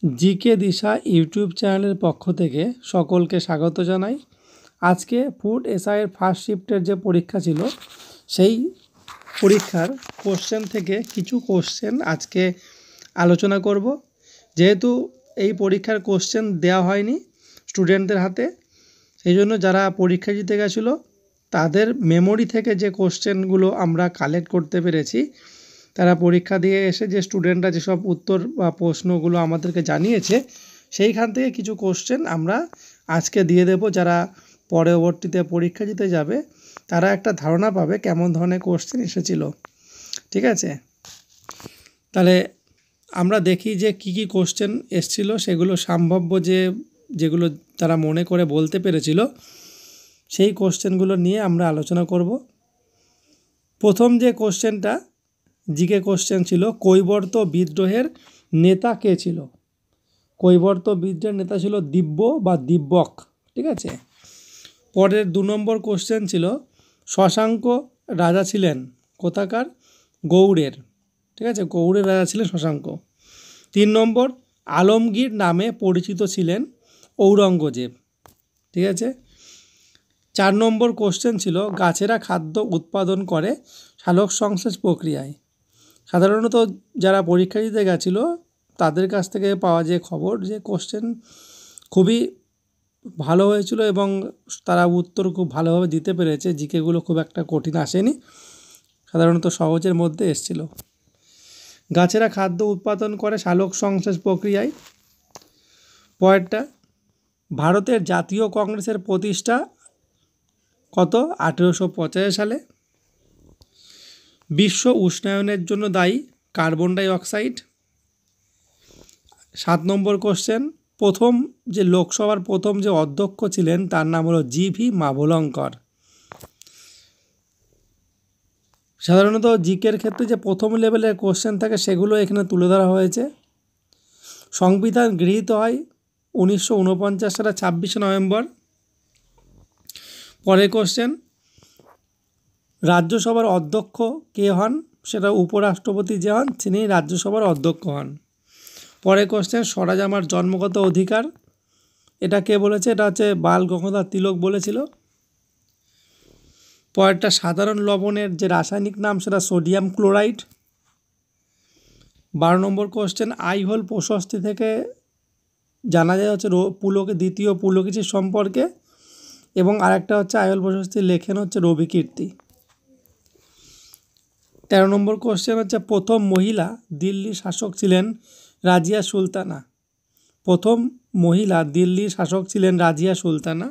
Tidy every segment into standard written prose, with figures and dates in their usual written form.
GK দিশা YouTube চ্যানেলের পক্ষ থেকে সকলকে স্বাগত জানাই। আজকে ফুড এসআইয়ের ফার্স্ট শিফটের যে পরীক্ষা ছিল সেই পরীক্ষার কোশ্চেন থেকে কিছু কোশ্চেন আজকে আলোচনা করব। যেহেতু এই পরীক্ষার কোশ্চেন দেওয়া হয়নি স্টুডেন্টদের হাতে, সেই জন্য যারা পরীক্ষা দিতে গেছিলো তাদের মেমোরি থেকে যে কোশ্চেনগুলো আমরা কালেক্ট করতে পেরেছি, তারা পরীক্ষা দিয়ে এসে যে স্টুডেন্টরা যেসব উত্তর বা প্রশ্নগুলো আমাদেরকে জানিয়েছে সেইখান থেকে কিছু কোশ্চেন আমরা আজকে দিয়ে দেব। যারা পরবর্তীতে পরীক্ষা দিতে যাবে তারা একটা ধারণা পাবে কেমন ধরনের কোশ্চেন এসেছিল। ঠিক আছে, তাহলে আমরা দেখি যে কি কি কোশ্চেন এসেছিল, সেগুলো সম্ভাব্য যেগুলো তারা মনে করে বলতে পেরেছিল সেই কোশ্চেনগুলো নিয়ে আমরা আলোচনা করব। প্রথম যে কোশ্চেনটা জিকে কোশ্চেন ছিল, কৈবর্ত বিদ্রোহের নেতা কে ছিল? কৈবর্ত বিদ্রোহের নেতা ছিল দিব্য বা দিব্যক। ঠিক আছে, পরের 2 নম্বর কোশ্চেন ছিল, শশাঙ্ক রাজা ছিলেন কোথাকার? গৌড়ের। ঠিক আছে, গৌড়ের রাজা ছিলেন শশাঙ্ক। 3 নম্বর, আলমগীর নামে পরিচিত ছিলেন ঔরঙ্গজেব। ঠিক আছে। 4 নম্বর কোশ্চেন ছিল, গাছেরা খাদ্য উৎপাদন করে সালোক সংশ্লেষ প্রক্রিয়ায়। সাধারণত যারা পরীক্ষা দিতে গেছিলো তাদের কাছ থেকে পাওয়া যে খবর, যে কোশ্চেন খুবই ভালো হয়েছিল এবং তারা উত্তর খুব ভালোভাবে দিতে পেরেছে। জিকেগুলো খুব একটা কঠিন আসেনি, সাধারণত সহজের মধ্যে এসেছিল। গাছেরা খাদ্য উৎপাদন করে সালোক সংশ্লেষ প্রক্রিয়ায়। পরেরটা, ভারতের জাতীয় কংগ্রেসের প্রতিষ্ঠা কত? 1885 সালে। বিশ্ব উষ্ণায়নের জন্য দায়ী কার্বন ডাই অক্সাইড। 7 নম্বর কোশ্চেন, প্রথম যে লোকসভার প্রথম যে অধ্যক্ষ ছিলেন তার নাম হলো জিভি মাভলঙ্কর। সাধারণত জিকের ক্ষেত্রে যে প্রথম লেভেলের কোশ্চেন থাকে সেগুলো এখানে তুলে ধরা হয়েছে। সংবিধান গৃহীত হয় 1949 সালে 26 নভেম্বর। পরের কোশ্চেন, রাজ্যসভার অধ্যক্ষ কে হন? সেটা উপরাষ্ট্রপতি যে হন তিনি রাজ্যসভার অধ্যক্ষ হন। পরের কোশ্চেন, স্বরাজ আমার জন্মগত অধিকার, এটা কে বলেছে? এটা হচ্ছে বাল গঙ্গাধর তিলক বলেছিল। পরেরটা, সাধারণ লবণের যে রাসায়নিক নাম সেটা সোডিয়াম ক্লোরাইড। 12 নম্বর কোশ্চেন, আইহোল প্রশস্তি থেকে জানা যায় হচ্ছে দ্বিতীয় পুলকেশীর সম্পর্কে, এবং আরেকটা হচ্ছে আইহোল প্রশস্তির লেখেন হচ্ছে রবিকীর্তি। 13 নম্বর কোশ্চেন হচ্ছে, প্রথম মহিলা দিল্লির শাসক ছিলেন রাজিয়া সুলতানা। প্রথম মহিলা দিল্লির শাসক ছিলেন রাজিয়া সুলতানা।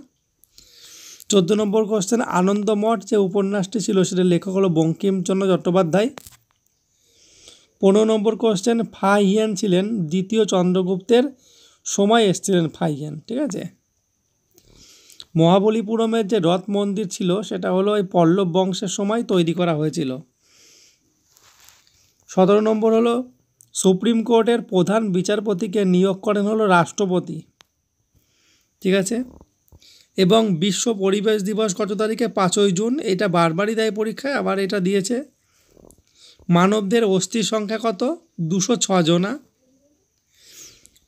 14 নম্বর কোশ্চেন, আনন্দমঠ যে উপন্যাসটি ছিল সেটার লেখক হলো বঙ্কিমচন্দ্র চট্টোপাধ্যায়। 15 নম্বর কোশ্চেন, ফাহিয়ান ছিলেন দ্বিতীয় চন্দ্রগুপ্তের সময় এসেছিলেন ফাহিয়ান। ঠিক আছে। মহাবলীপুরমের যে রথ মন্দির ছিল সেটা হলো এই পল্লব বংশের সময় তৈরি করা হয়েছিল। 17 নম্বর হলো, সুপ্রিম কোর্টের প্রধান বিচারপতিকে নিয়োগ করেন হলো রাষ্ট্রপতি। ঠিক আছে। এবং বিশ্ব পরিবেশ দিবস কত তারিখে? 5ই জুন। এটা বারবারই দেয় পরীক্ষায়, আবার এটা দিয়েছে। মানবদের অস্থির সংখ্যা কত? 206 জনা।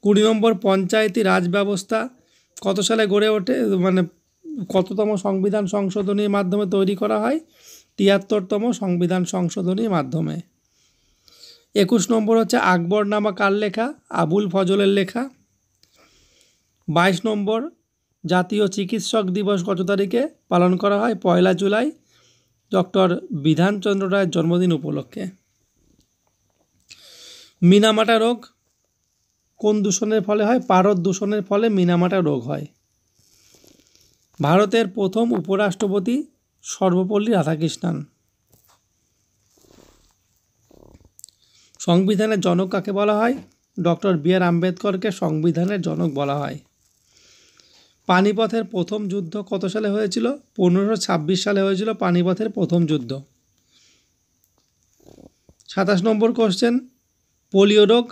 20 নম্বর, পঞ্চায়েতি রাজ ব্যবস্থা কত সালে গড়ে ওঠে? মানে কততম সংবিধান সংশোধনীর মাধ্যমে তৈরি করা হয়? 73তম সংবিধান সংশোধনীর মাধ্যমে। 21 নম্বর হচ্ছে, আকবরনামা কার লেখা? আবুল ফজলের লেখা। 22 নম্বর, জাতীয় চিকিৎসক দিবস কত তারিখে পালন করা হয়? 1 জুলাই, ডক্টর বিধানচন্দ্র রায়ের জন্মদিন উপলক্ষে। মিনামাটা রোগ কোন দূষণের ফলে হয়? পারদ দূষণের ফলে মিনামাটা রোগ হয়। ভারতের প্রথম উপরাষ্ট্রপতি সর্বপল্লী রাধাকৃষ্ণন। সংবিধানের জনক কাকে বলা হয়? Doctor B.R.. আম্বেদকরকে সংবিধানের জনক বলা হয়। পানিপথের প্রথম যুদ্ধ কত সালে হয়েছিল? 1526 সালে হয়েছিল পানিপথের প্রথম যুদ্ধ। 27 নম্বর কোশ্চেন, পোলিও রোগ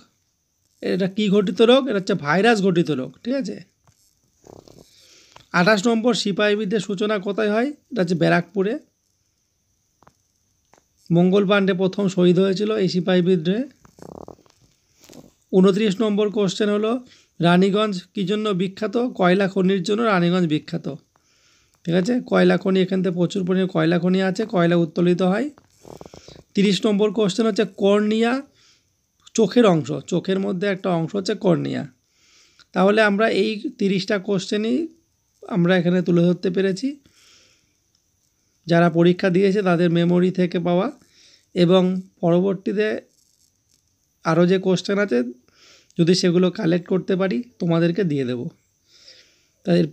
এটা কি ঘটিত রোগ? এটা হচ্ছে ভাইরাস ঘটিত রোগ। ঠিক আছে। 28 নম্বর, সিপাহী বিদ্রোহের সূচনা কোথায় হয়? এটা হচ্ছে ব্যারাকপুরে। মঙ্গল পাণ্ডে প্রথম শহীদ হয়েছিল এই সিপাহী বিদ্রোহে। 29 নম্বর কোশ্চেন হলো রানীগঞ্জ কী জন্য বিখ্যাত? কয়লা খনির জন্য রানীগঞ্জ বিখ্যাত। ঠিক আছে, কয়লা খনি, এখান থেকে প্রচুর পরিমাণে কয়লা খনি আছে, কয়লা উত্তোলিত হয়। 30 নম্বর কোশ্চেন হচ্ছে কর্নিয়া চোখের অংশ, চোখের মধ্যে একটা অংশ হচ্ছে কর্নিয়া। তাহলে আমরা এই 30টা কোশ্চেনই আমরা এখানে তুলে ধরতে পেরেছি, যারা পরীক্ষা দিয়েছে তাদের মেমোরি থেকে পাওয়া, এবং পরবর্তীতে আরও যে কোশ্চেন আছে যদি সেগুলো কালেক্ট করতে পারি তোমাদেরকে দিয়ে দেব। তাদের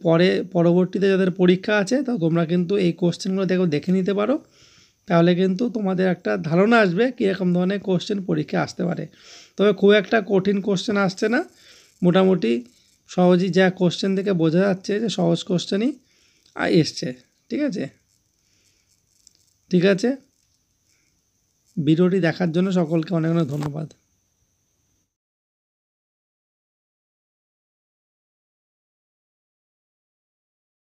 পরবর্তীতে যাদের পরীক্ষা আছে তা তোমরা কিন্তু এই কোশ্চেনগুলো দেখে নিতে পারো, তাহলে কিন্তু তোমাদের একটা ধারণা আসবে কীরকম ধরনের কোশ্চেন পরীক্ষা আসতে পারে। তবে খুব একটা কঠিন কোশ্চেন আসছে না, মোটামুটি সহজই যা কোশ্চেন থেকে বোঝা যাচ্ছে যে সহজ কোশ্চেনই এসছে। ঠিক আছে, ঠিক আছে, ভিডিওটি দেখার জন্য সকলকে অনেক অনেক ধন্যবাদ।